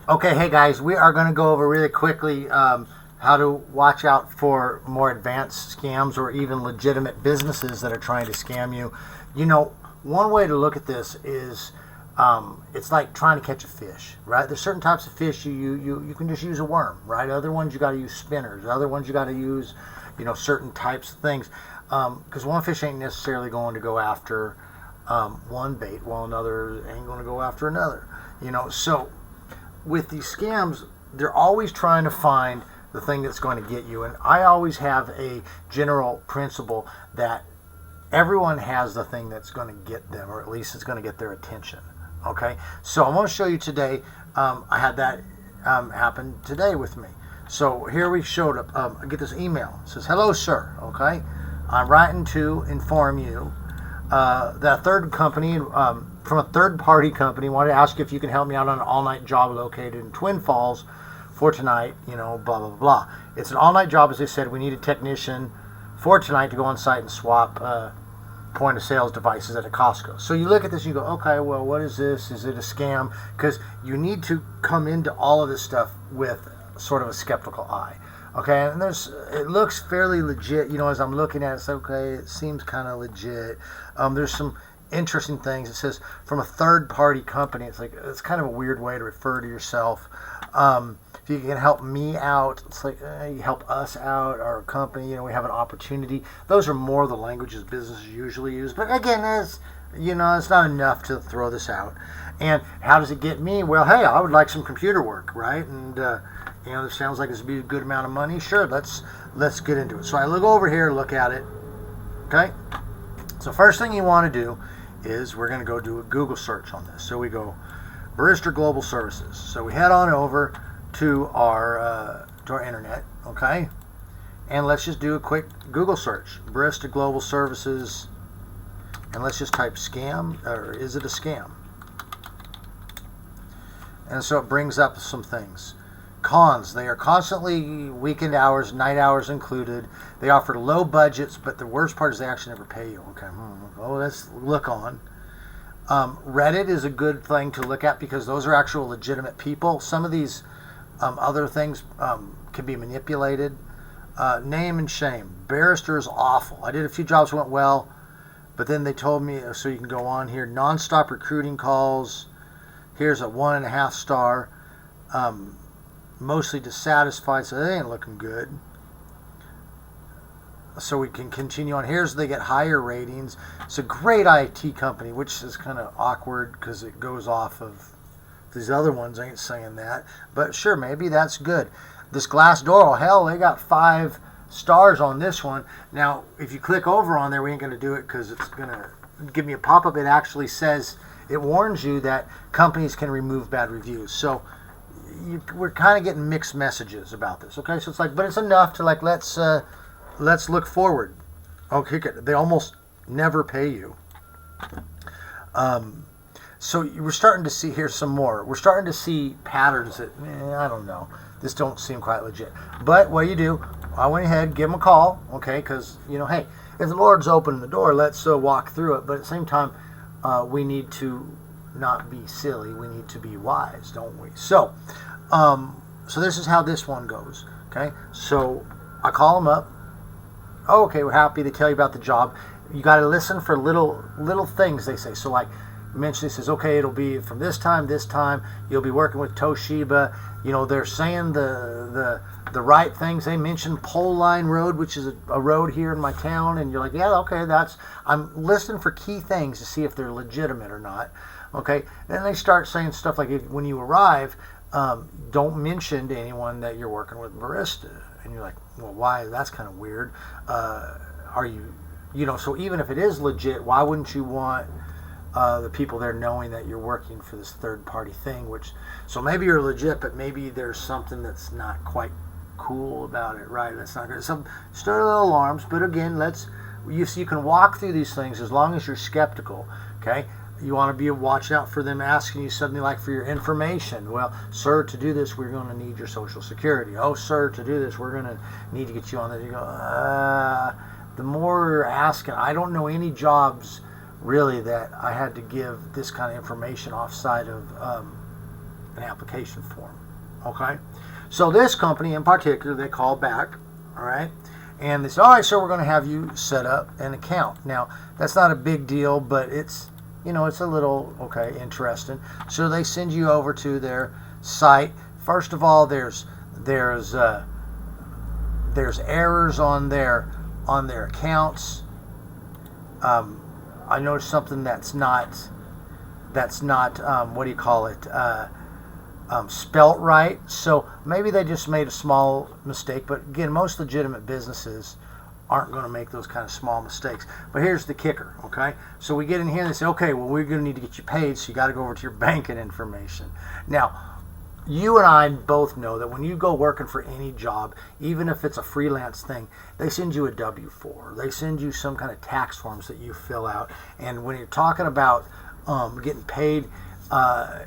Okay, hey guys, we are going to go over really quickly how to watch out for more advanced scams or even legitimate businesses that are trying to scam you. You know, one way to look at this is it's like trying to catch a fish, right? There's certain types of fish you can just use a worm, right? Other ones you got to use spinners. Other ones you got to use, certain types of things. Because one fish ain't necessarily going to go after one bait while another ain't going to go after another. So with these scams, they're always trying to find the thing that's going to get you. And I always have a general principle that everyone has the thing that's going to get them, or at least it's going to get their attention. Okay, so I'm going to show you today. I had that happen today with me. So here we showed up. I get this email. It says, "Hello, sir. Okay, I'm writing to inform you that third company from a third-party company wanted to ask you if you can help me out on an all-night job located in Twin Falls for tonight, blah, blah, blah. It's an all-night job, as they said. We need a technician for tonight to go on site and swap point-of-sales devices at a Costco." So you look at this and you go, okay, well, what is this? Is it a scam? Because you need to come into all of this stuff with sort of a skeptical eye. Okay, and it looks fairly legit. As I'm looking at it, it's okay, it seems kind of legit. There's some interesting things. It says from a third-party company. It's kind of a weird way to refer to yourself. If you can help me out, it's like you help us out, our company. We have an opportunity. Those are more the languages businesses usually use. But again, it's not enough to throw this out. And how does it get me? Well, hey, I would like some computer work, right? And this sounds like this would be a good amount of money. Sure, let's get into it. So I look over here, look at it. Okay. So first thing you want to do is we're going to go do a Google search on this. So we go Barista Global Services. So we head on over to our internet, okay? And let's just do a quick Google search. Barista Global Services, and let's just type scam, or is it a scam? And so it brings up some things. Cons: they are constantly weekend hours, night hours included. They offer low budgets, but the worst part is they actually never pay you. Okay, let's look on. Reddit is a good thing to look at because those are actual legitimate people. Some of these other things can be manipulated. Name and shame. Barrister is awful. I did a few jobs that went well, but then they told me, so you can go on here, nonstop recruiting calls. Here's a 1.5 star. Mostly dissatisfied, so they ain't looking good. So we can continue on. Here's they get higher ratings. It's a great IT company, which is kind of awkward because it goes off of these other ones. Ain't saying that, but sure, maybe that's good. This Glassdoor, hell, they got 5 stars on this one. Now, if you click over on there, we ain't going to do it because it's going to give me a pop-up. It actually says, it warns you that companies can remove bad reviews. So we're kind of getting mixed messages about this. Okay, so it's like, but it's enough to like let's look forward. Okay, they almost never pay you. So we're starting to see, here's some more. We're starting to see patterns that I don't know. This don't seem quite legit. But what do? I went ahead, give them a call. Okay, because hey, if the Lord's opened the door, let's walk through it. But at the same time, we need to not be silly. We need to be wise, don't we? So this is how this one goes. Okay, so I call them up. Oh, okay, we're happy to tell you about the job. You got to listen for little things they say. So like mention, it says, okay, it'll be from this time. You'll be working with Toshiba. They're saying the right things. They mentioned Pole Line Road, which is a road here in my town, and you're like, yeah, okay, I'm listening for key things to see if they're legitimate or not. Okay, then they start saying stuff like, when you arrive, don't mention to anyone that you're working with barista. And you're like, well, why? That's kind of weird. Are you, so even if it is legit, why wouldn't you want the people there knowing that you're working for this third-party thing? So maybe you're legit, but maybe there's something that's not quite cool about it, right? That's not good. Some start little alarms, but again, you can walk through these things as long as you're skeptical. Okay. You want to be watching out for them asking you something like for your information. Well, sir, to do this, we're going to need your social security. Oh, sir, to do this, we're going to need to get you on there. You go, the more you're asking, I don't know any jobs really that I had to give this kind of information offside of an application form. Okay, so this company in particular, they called back, all right, and they said, all right, so we're going to have you set up an account. Now, that's not a big deal, but it's, it's a little, okay, interesting. So they send you over to their site. First of all, there's errors on their accounts. I noticed something that's not what do you call it, spelt right. So maybe they just made a small mistake. But again, most legitimate businesses aren't going to make those kind of small mistakes. But here's the kicker, okay? So we get in here and they say, okay, well, we're going to need to get you paid, so you got to go over to your banking information. Now, you and I both know that when you go working for any job, even if it's a freelance thing, they send you a W-4. They send you some kind of tax forms that you fill out. And when you're talking about getting paid,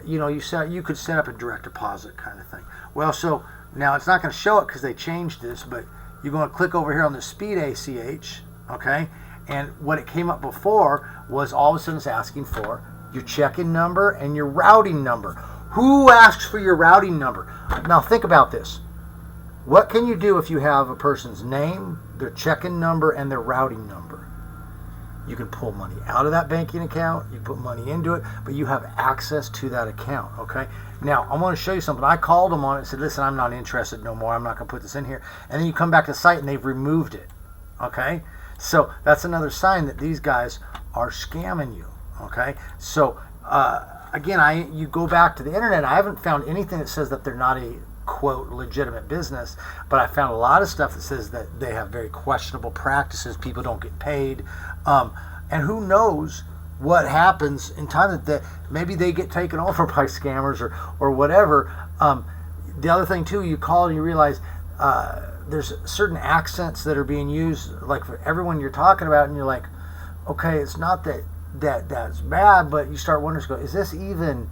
you could set up a direct deposit kind of thing. Well, so now it's not going to show it because they changed this, but you're going to click over here on the Speed ACH, okay? And what it came up before was all of a sudden it's asking for your checking number and your routing number. Who asks for your routing number? Now think about this. What can you do if you have a person's name, their checking number, and their routing number? You can pull money out of that banking account, you put money into it, but you have access to that account, okay? Now, I want to show you something. I called them on it and said, listen, I'm not interested no more. I'm not going to put this in here. And then you come back to the site and they've removed it, okay? So that's another sign that these guys are scamming you, okay? So, again, you go back to the internet. I haven't found anything that says that they're not a, quote, legitimate business, but I found a lot of stuff that says that they have very questionable practices. People don't get paid. And who knows what happens in time that maybe they get taken over by scammers or whatever. The other thing, too, you call and you realize there's certain accents that are being used, like for everyone you're talking about, and you're like, okay, it's not that's bad, but you start wondering, is this even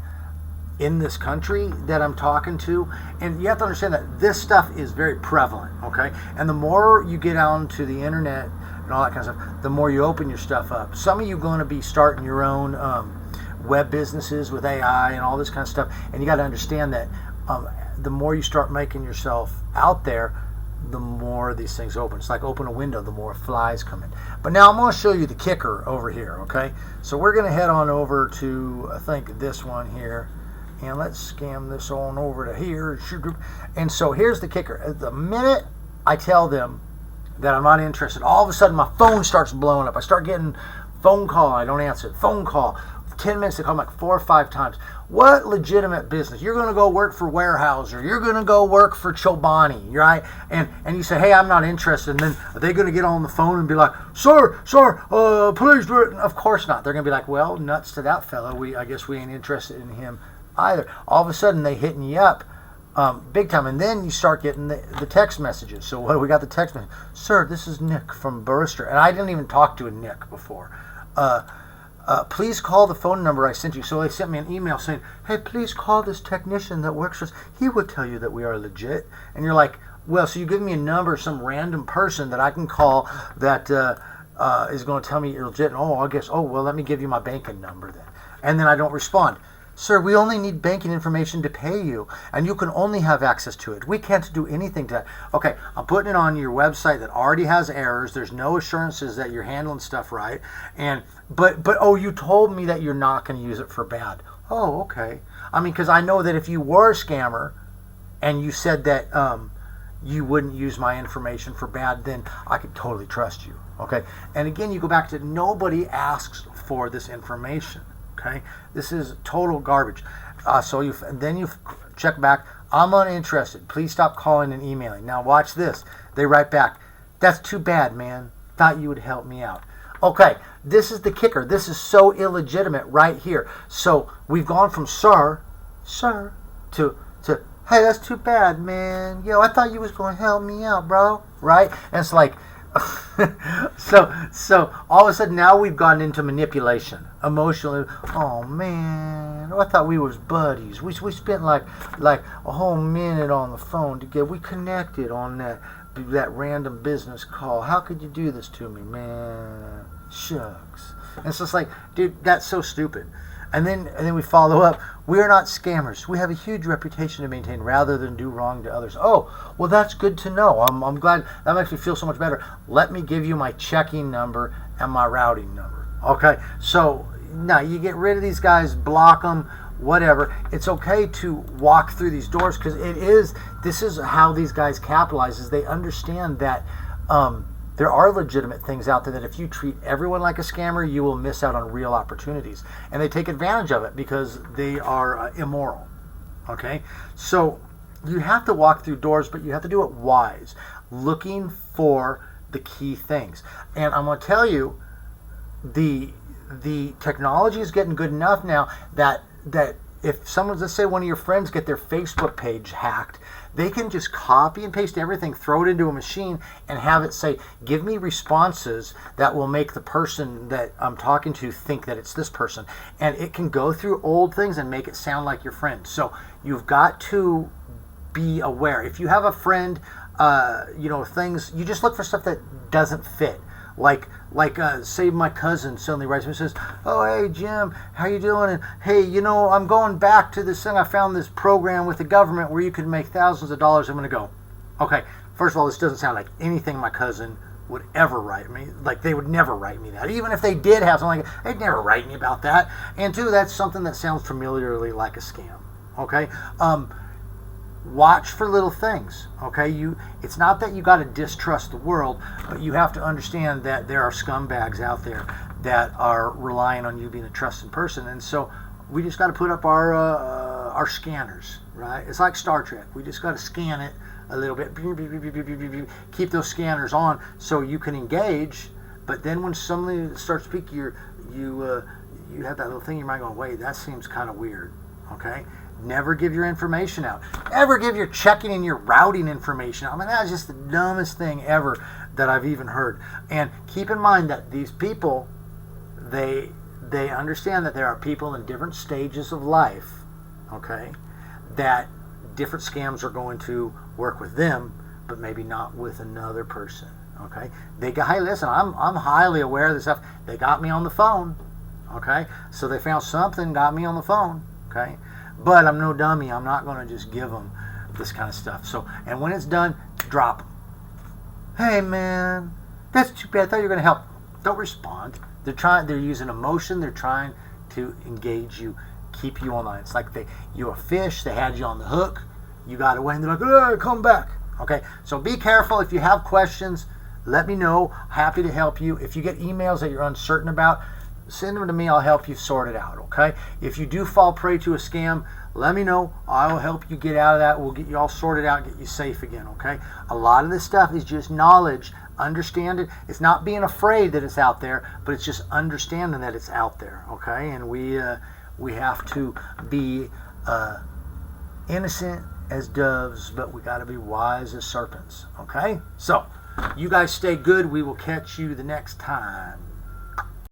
in this country that I'm talking to? And you have to understand that this stuff is very prevalent, okay? And the more you get onto the internet and all that kind of stuff, the more you open your stuff up. Some of you are going to be starting your own web businesses with AI and all this kind of stuff, and you got to understand that the more you start making yourself out there, the more these things open. It's like open a window, the more flies come in. But now I'm going to show you the kicker over here, okay? So we're going to head on over to, I think, this one here. And let's scam this on over to here. And so here's the kicker. The minute I tell them that I'm not interested, all of a sudden my phone starts blowing up. I start getting phone call. I don't answer it. Phone call. 10 minutes, they call me like 4 or 5 times. What legitimate business? You're going to go work for Weyerhaeuser. You're going to go work for Chobani, right? And you say, hey, I'm not interested. And then are they going to get on the phone and be like, sir, please do it? Of course not. They're going to be like, well, nuts to that fellow. I guess we ain't interested in him either. All of a sudden, they hitting you up big time. And then you start getting the text messages. So what do we got? The text message. Sir, this is Nick from Barrister. And I didn't even talk to a Nick before. Please call the phone number I sent you. So they sent me an email saying, hey, please call this technician that works for us. He would tell you that we are legit. And you're like, well, so you give me a number of some random person that I can call that is going to tell me you're legit. And, well, let me give you my banking number then. And then I don't respond. Sir, we only need banking information to pay you, and you can only have access to it. We can't do anything to that. Okay, I'm putting it on your website that already has errors. There's no assurances that you're handling stuff right. But you told me that you're not going to use it for bad. Oh, okay. I mean, because I know that if you were a scammer and you said that you wouldn't use my information for bad, then I could totally trust you. Okay, and again, you go back to nobody asks for this information. Okay, this is total garbage. So you check back. I'm uninterested. Please stop calling and emailing. Now watch this. They write back. That's too bad, man. Thought you would help me out. Okay, this is the kicker. This is so illegitimate right here. So we've gone from sir, to hey, that's too bad, man. Yo, I thought you was going to help me out, bro. Right? And it's like, so all of a sudden now we've gotten into manipulation, emotionally. Oh man, I thought we was buddies. We spent like a whole minute on the phone together. We connected on that random business call. How could you do this to me, man? Shucks. And it's just like, dude, that's so stupid. And then we follow up. We are not scammers. We have a huge reputation to maintain rather than do wrong to others. Oh, well, that's good to know. I'm glad. That makes me feel so much better. Let me give you my checking number and my routing number. Okay? So now you get rid of these guys, block them, whatever. It's okay to walk through these doors because this is how these guys capitalize, is they understand that there are legitimate things out there that if you treat everyone like a scammer, you will miss out on real opportunities. And they take advantage of it because they are immoral. Okay? So you have to walk through doors, but you have to do it wise, looking for the key things. And I'm going to tell you, the technology is getting good enough now that if someone, let's say one of your friends get their Facebook page hacked, they can just copy and paste everything, throw it into a machine, and have it say, give me responses that will make the person that I'm talking to think that it's this person. And it can go through old things and make it sound like your friend. So you've got to be aware. If you have a friend, things, you just look for stuff that doesn't fit. Like say my cousin suddenly writes me and says, oh, hey, Jim, how you doing? And, hey, I'm going back to this thing. I found this program with the government where you could make thousands of dollars. I'm going to go, okay, first of all, this doesn't sound like anything my cousin would ever write me. Like, they would never write me that. Even if they did have something like that, they'd never write me about that. And two, that's something that sounds familiarly like a scam, okay? Watch for little things, okay? It's not that you got to distrust the world, but you have to understand that there are scumbags out there that are relying on you being a trusted person, and so we just got to put up our scanners, right? It's like Star Trek. We just got to scan it a little bit, keep those scanners on so you can engage. But then when somebody starts speaking, you have that little thing in your mind going, wait, that seems kind of weird, okay? Never give your information out. Never give your checking and your routing information out. I mean, that's just the dumbest thing ever that I've even heard. And keep in mind that these people, they understand that there are people in different stages of life, okay, that different scams are going to work with them, but maybe not with another person, okay? They go, hey, listen, I'm highly aware of this stuff. They got me on the phone, okay? So they found something, got me on the phone, okay? But I'm no dummy. I'm not going to just give them this kind of stuff. So, and when it's done, drop them. Hey, man, that's too bad. I thought you were going to help. Don't respond. They're using emotion. They're trying to engage you, keep you online. It's like you're a fish. They had you on the hook. You got away, and they're like, oh, come back. Okay, so be careful. If you have questions, let me know. Happy to help you. If you get emails that you're uncertain about, send them to me. I'll help you sort it out, okay? If you do fall prey to a scam, let me know. I will help you get out of that. We'll get you all sorted out, get you safe again, okay? A lot of this stuff is just knowledge. Understand it. It's not being afraid that it's out there, but it's just understanding that it's out there, okay? And we have to be innocent as doves, but we got to be wise as serpents, okay? So, you guys stay good. We will catch you the next time.